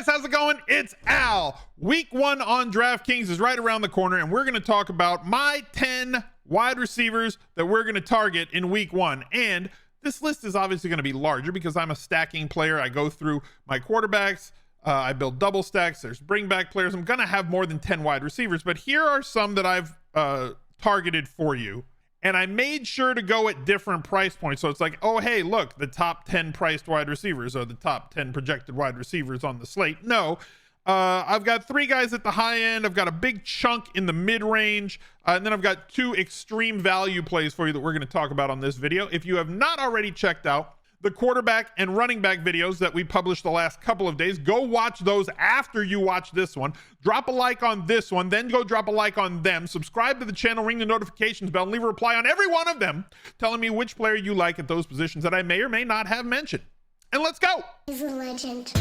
guys, how's it going? It's Al. Week 1 on DraftKings is right around the corner, and we're going to talk about my 10 wide receivers that we're going to target in week 1. And this list is obviously going to be larger because I'm a stacking player. I go through my quarterbacks. I build double stacks. There's bring back players. I'm going to have more than 10 wide receivers, but here are some that I've targeted for you. And I made sure to go at different price points. So it's like, oh, hey, look, the top 10 priced wide receivers are the top 10 projected wide receivers on the slate. No, I've got 3 guys at the high end. I've got a big chunk in the mid range. And then I've got 2 extreme value plays for you that we're going to talk about on this video. If you have not already checked out the quarterback and running back videos that we published the last couple of days, go watch those after you watch this one. Drop a like on this one, then go drop a like on them. Subscribe to the channel, ring the notifications bell, and leave a reply on every one of them telling me which player you like at those positions that I may or may not have mentioned. And let's go. He's a legend.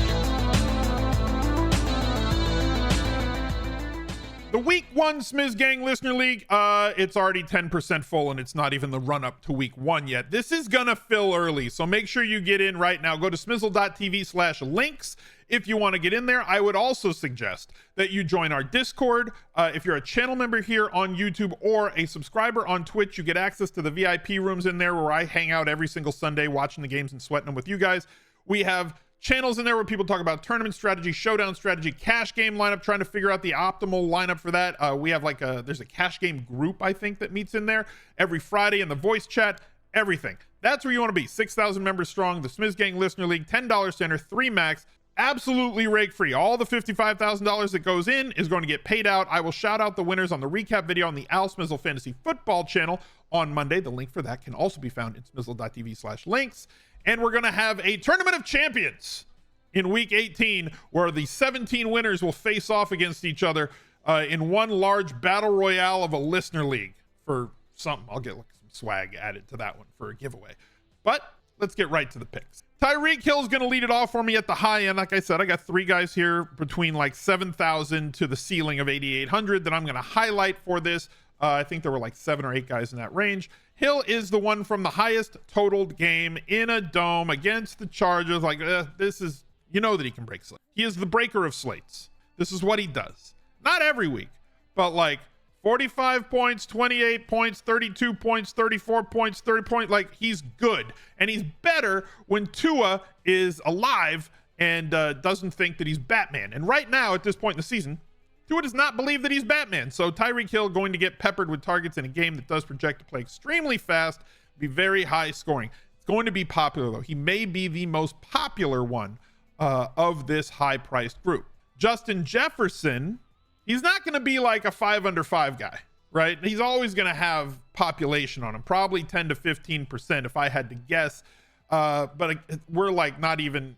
The week 1 Smiz Gang Listener League, it's already 10% full, and it's not even the run up to week 1 yet. This is gonna fill early, so make sure you get in right now. Go to smizzle.tv/links if you want to get in there. I would also suggest that you join our Discord. If you're a channel member here on YouTube or a subscriber on Twitch, you get access to the VIP rooms in there where I hang out every single Sunday watching the games and sweating them with you guys. We have channels in there where people talk about tournament strategy, showdown strategy, cash game lineup, trying to figure out the optimal lineup for that. We have there's a cash game group, I think, that meets in there every Friday in the voice chat, everything. That's where you want to be. 6,000 members strong, the Smiz Gang Listener League, $10 to enter, 3 max, absolutely rake free. All the $55,000 that goes in is going to get paid out. I will shout out the winners on the recap video on the Al Smizzle Fantasy Football channel on Monday. The link for that can also be found in smizzle.tv/links. And we're going to have a tournament of champions in week 18 where the 17 winners will face off against each other in one large battle royale of a listener league for something. I'll get some swag added to that one for a giveaway. But let's get right to the picks. Tyreek Hill is going to lead it off for me at the high end. Like I said, I got 3 guys here between like 7,000 to the ceiling of 8,800 that I'm going to highlight for this. I think there were like 7 or 8 guys in that range. Hill is the one from the highest totaled game in a dome against the Chargers. This is, you know that he can break slates. He is the breaker of slates. This is what he does. Not every week, but like 45 points, 28 points, 32 points, 34 points, 30 points. Like, he's good. And he's better when Tua is alive and doesn't think that he's Batman. And right now, at this point in the season, Tua does not believe that he's Batman. So Tyreek Hill going to get peppered with targets in a game that does project to play extremely fast, be very high scoring. It's going to be popular, though. He may be the most popular one of this high-priced group. Justin Jefferson, he's not going to be like a 5 under 5 guy, right? He's always going to have population on him, probably 10 to 15% if I had to guess. But we're like not even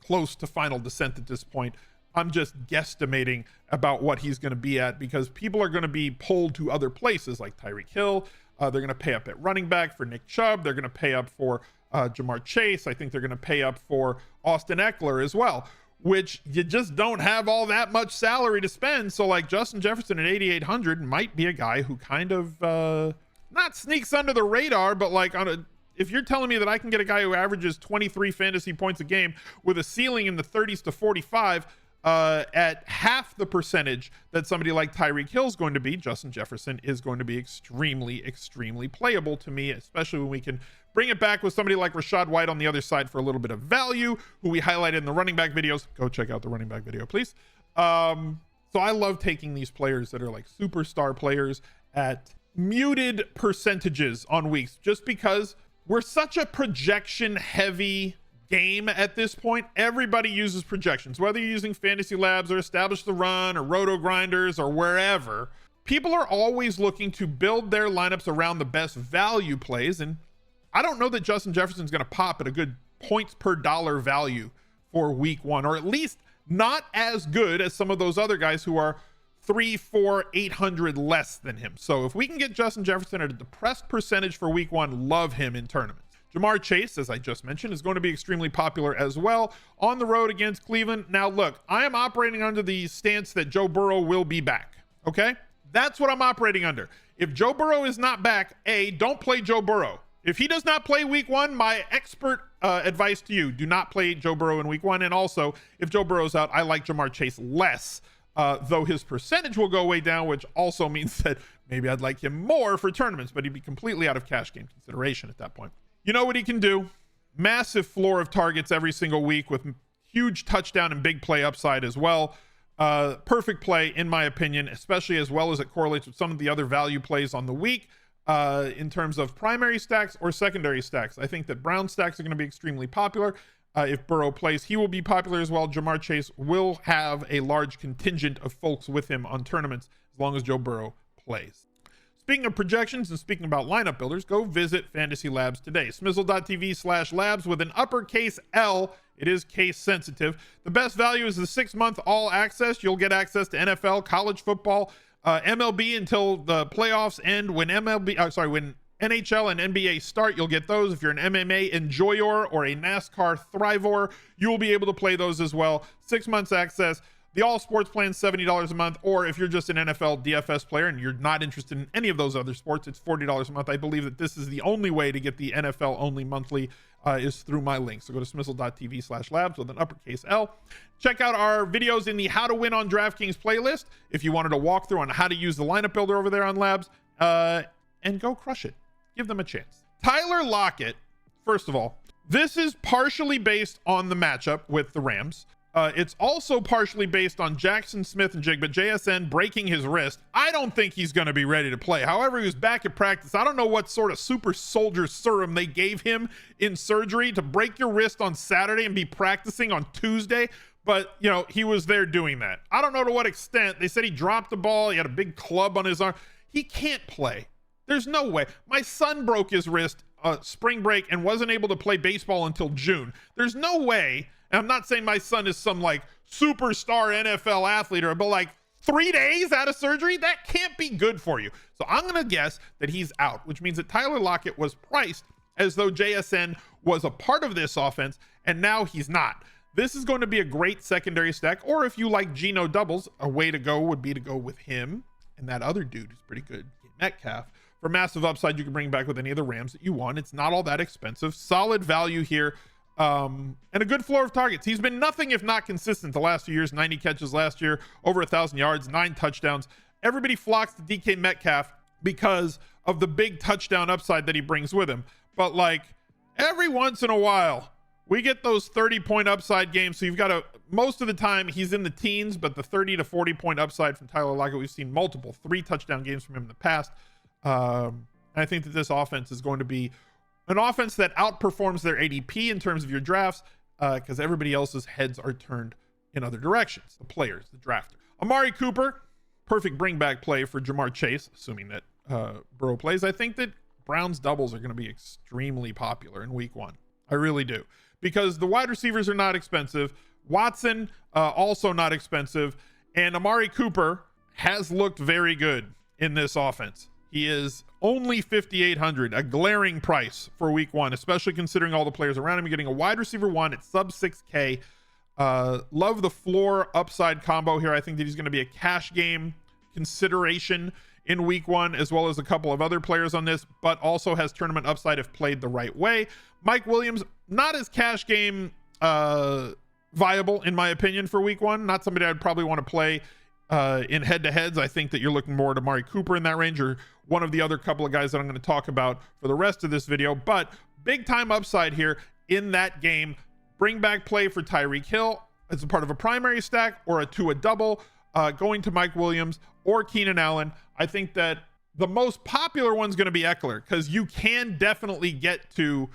close to final descent at this point. I'm just guesstimating about what he's going to be at because people are going to be pulled to other places like Tyreek Hill. They're going to pay up at running back for Nick Chubb. They're going to pay up for Jamar Chase. I think they're going to pay up for Austin Eckler as well, which you just don't have all that much salary to spend. So like Justin Jefferson at 8,800 might be a guy who kind of not sneaks under the radar, but like if you're telling me that I can get a guy who averages 23 fantasy points a game with a ceiling in the 30s to 45 at half the percentage that somebody like Tyreek Hill is going to be, Justin Jefferson is going to be extremely, extremely playable to me, especially when we can bring it back with somebody like Rachaad White on the other side for a little bit of value, who we highlighted in the running back videos. Go check out the running back video, please. So I love taking these players that are like superstar players at muted percentages on weeks, just because we're such a projection heavy game at this point. Everybody uses projections, whether you're using Fantasy Labs or Establish the Run or rotogrinders or wherever. People are always looking to build their lineups around the best value plays, and I don't know that Justin Jefferson's going to pop at a good points per dollar value for week 1, or at least not as good as some of those other guys who are 3, 4, 800 less than him. So if we can get Justin Jefferson at a depressed percentage for week 1, love him in tournaments. Jamar Chase, as I just mentioned, is going to be extremely popular as well on the road against Cleveland. Now, look, I am operating under the stance that Joe Burrow will be back, okay? That's what I'm operating under. If Joe Burrow is not back, don't play Joe Burrow. If he does not play week 1, my expert advice to you: do not play Joe Burrow in week 1. And also, if Joe Burrow's out, I like Jamar Chase less, though his percentage will go way down, which also means that maybe I'd like him more for tournaments, but he'd be completely out of cash game consideration at that point. You know what he can do? Massive floor of targets every single week with huge touchdown and big play upside as well. Perfect play, in my opinion, especially as well as it correlates with some of the other value plays on the week in terms of primary stacks or secondary stacks. I think that Brown stacks are going to be extremely popular. If Burrow plays, he will be popular as well. Jamar Chase will have a large contingent of folks with him on tournaments as long as Joe Burrow plays. Speaking of projections and speaking about lineup builders, go visit Fantasy Labs today. Smizzle.tv/labs with an uppercase L. It is case sensitive. The best value is the 6-month all access. You'll get access to NFL, college football, MLB until the playoffs end. When NHL and NBA start, you'll get those. If you're an MMA enjoyer or a NASCAR thrivor, you will be able to play those as well. 6 months access. The all sports plan, $70 a month, or if you're just an NFL DFS player and you're not interested in any of those other sports, it's $40 a month. I believe that this is the only way to get the NFL only monthly is through my link. So go to smizzle.tv/labs with an uppercase L. Check out our videos in the How to Win on DraftKings playlist if you wanted a walkthrough on how to use the lineup builder over there on Labs, and go crush it. Give them a chance. Tyler Lockett, first of all, this is partially based on the matchup with the Rams. It's also partially based on Jackson Smith and Jigba JSN breaking his wrist. I don't think he's going to be ready to play. However, he was back at practice. I don't know what sort of super soldier serum they gave him in surgery to break your wrist on Saturday and be practicing on Tuesday. But, you know, he was there doing that. I don't know to what extent. They said he dropped the ball. He had a big club on his arm. He can't play. There's no way. My son broke his wrist spring break and wasn't able to play baseball until June. There's no way. And I'm not saying my son is some like superstar NFL athlete, but like 3 days out of surgery, that can't be good for you. So I'm going to guess that he's out, which means that Tyler Lockett was priced as though JSN was a part of this offense, and now he's not. This is going to be a great secondary stack, or if you like Geno doubles, a way to go would be to go with him and that other dude who's pretty good, Metcalf. For massive upside, you can bring back with any of the Rams that you want. It's not all that expensive. Solid value here. And a good floor of targets. He's been nothing if not consistent the last few years. 90 catches last year, over 1,000 yards, 9 touchdowns. Everybody flocks to DK Metcalf because of the big touchdown upside that he brings with him. But like every once in a while, we get those 30-point upside games. So you've got most of the time he's in the teens, but the 30 to 40-point upside from Tyler Lockett, we've seen multiple 3 touchdown games from him in the past. And I think that this offense is going to be an offense that outperforms their ADP in terms of your drafts because everybody else's heads are turned in other directions. The players, the drafter. Amari Cooper, perfect bring back play for Jamar Chase, assuming that Burrow plays. I think that Brown's doubles are going to be extremely popular in week 1. I really do. Because the wide receivers are not expensive. Watson, also not expensive. And Amari Cooper has looked very good in this offense. He is only $5,800, a glaring price for week 1, especially considering all the players around him. You're getting a wide receiver 1 at sub 6K. Love the floor upside combo here. I think that he's going to be a cash game consideration in week 1, as well as a couple of other players on this, but also has tournament upside if played the right way. Mike Williams, not as cash game viable, in my opinion, for week 1. Not somebody I'd probably want to play in head-to-heads. I think that you're looking more at Amari Cooper in that range, or one of the other couple of guys that I'm going to talk about for the rest of this video. But big time upside here in that game. Bring back play for Tyreek Hill as a part of a primary stack or a double, going to Mike Williams or Keenan Allen. I think that the most popular one's going to be Eckler, because you can definitely get to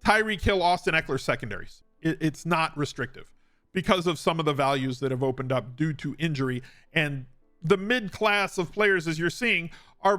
Tyreek Hill, Austin Eckler secondaries. It's not restrictive because of some of the values that have opened up due to injury, and the mid class of players, as you're seeing, are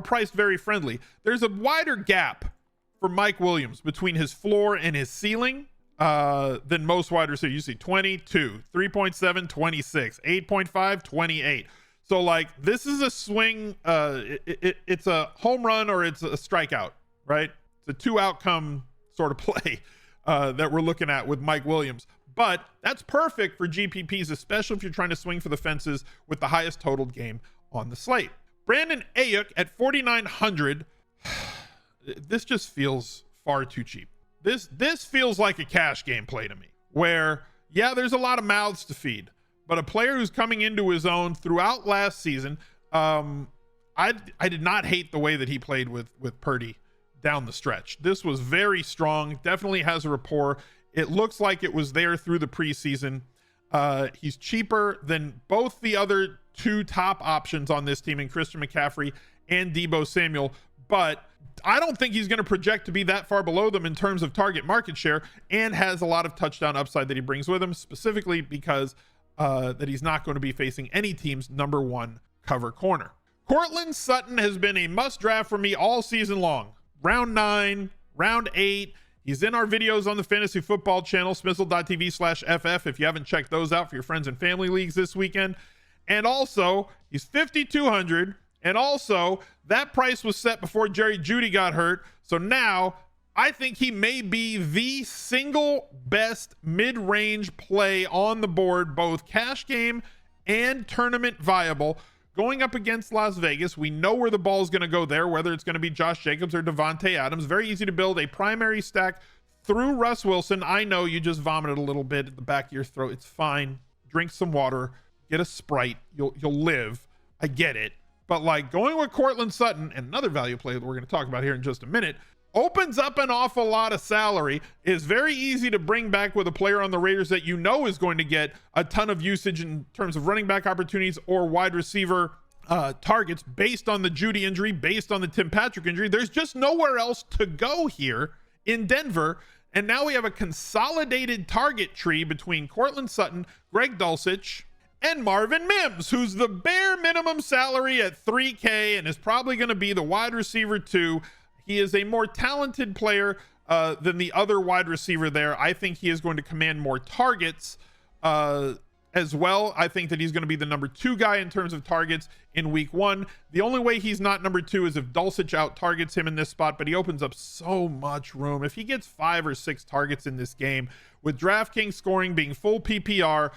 priced very friendly. There's a wider gap for Mike Williams between his floor and his ceiling than most wide receivers. You see 22, 3.7, 26, 8.5, 28. So like this is a swing. It's a home run or it's a strikeout, right? It's a 2 outcome sort of play that we're looking at with Mike Williams. But that's perfect for GPPs, especially if you're trying to swing for the fences with the highest totaled game on the slate. Brandon Ayuk at 4,900. This just feels far too cheap. This feels like a cash game play to me, where, yeah, there's a lot of mouths to feed, but a player who's coming into his own throughout last season, I did not hate the way that he played with Purdy down the stretch. This was very strong, definitely has a rapport. It looks like it was there through the preseason. He's cheaper than both the other two top options on this team in Christian McCaffrey and Deebo Samuel, but I don't think he's going to project to be that far below them in terms of target market share, and has a lot of touchdown upside that he brings with him, specifically because that he's not going to be facing any team's number one cover corner. Courtland Sutton has been a must draft for me all season long. Round 9, round 8. He's in our videos on the fantasy football channel, smizzle.tv/FF, if you haven't checked those out for your friends and family leagues this weekend. And also, he's 5,200. And also, that price was set before Jerry Jeudy got hurt. So now, I think he may be the single best mid-range play on the board, both cash game and tournament viable. Going up against Las Vegas, we know where the ball is going to go there, whether it's going to be Josh Jacobs or Devontae Adams. Very easy to build a primary stack through Russ Wilson. I know you just vomited a little bit at the back of your throat. It's fine. Drink some water. Get a Sprite. You'll live. I get it. But like going with Courtland Sutton, and another value play that we're going to talk about here in just a minute, opens up an awful lot of salary, is very easy to bring back with a player on the Raiders that you know is going to get a ton of usage in terms of running back opportunities or wide receiver targets based on the Jeudy injury, based on the Tim Patrick injury. There's just nowhere else to go here in Denver. And now we have a consolidated target tree between Courtland Sutton, Greg Dulcich, and Marvin Mims, who's the bare minimum salary at $3K and is probably going to be the wide receiver 2. He is a more talented player than the other wide receiver there. I think he is going to command more targets as well. I think that he's going to be the number 2 guy in terms of targets in week 1. The only way he's not number 2 is if Dulcich out targets him in this spot, but he opens up so much room. If he gets 5 or 6 targets in this game, with DraftKings scoring being full PPR,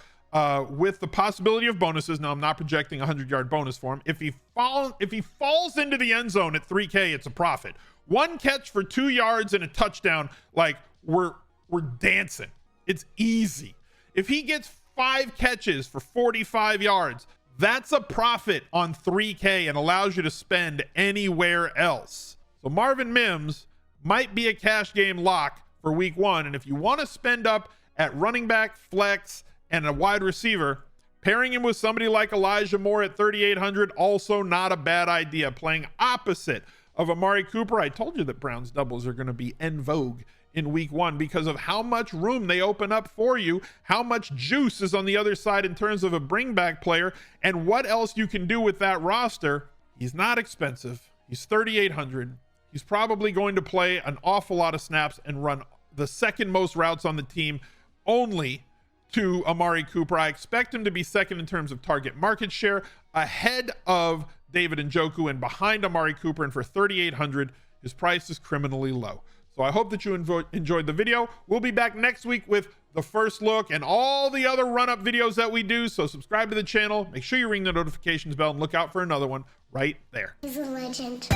with the possibility of bonuses. Now, I'm not projecting a 100-yard bonus for him. If he falls into the end zone at $3K, it's a profit. 1 catch for 2 yards and a touchdown, like we're dancing. It's easy. If he gets 5 catches for 45 yards, that's a profit on $3K and allows you to spend anywhere else. So Marvin Mims might be a cash game lock for week 1. And if you want to spend up at running back, flex, and a wide receiver, pairing him with somebody like Elijah Moore at 3,800, also not a bad idea. Playing opposite of Amari Cooper. I told you that Browns doubles are going to be en vogue in week 1 because of how much room they open up for you, how much juice is on the other side in terms of a bring back player, and what else you can do with that roster. He's not expensive. He's 3,800. He's probably going to play an awful lot of snaps and run the second most routes on the team, only to Amari Cooper. I expect him to be second in terms of target market share, ahead of David Njoku and behind Amari Cooper. And for 3,800, his price is criminally low. So I hope that you enjoyed the video. We'll be back next week with the first look and all the other run-up videos that we do. So subscribe to the channel. Make sure you ring the notifications bell and look out for another one right there. He's a legend.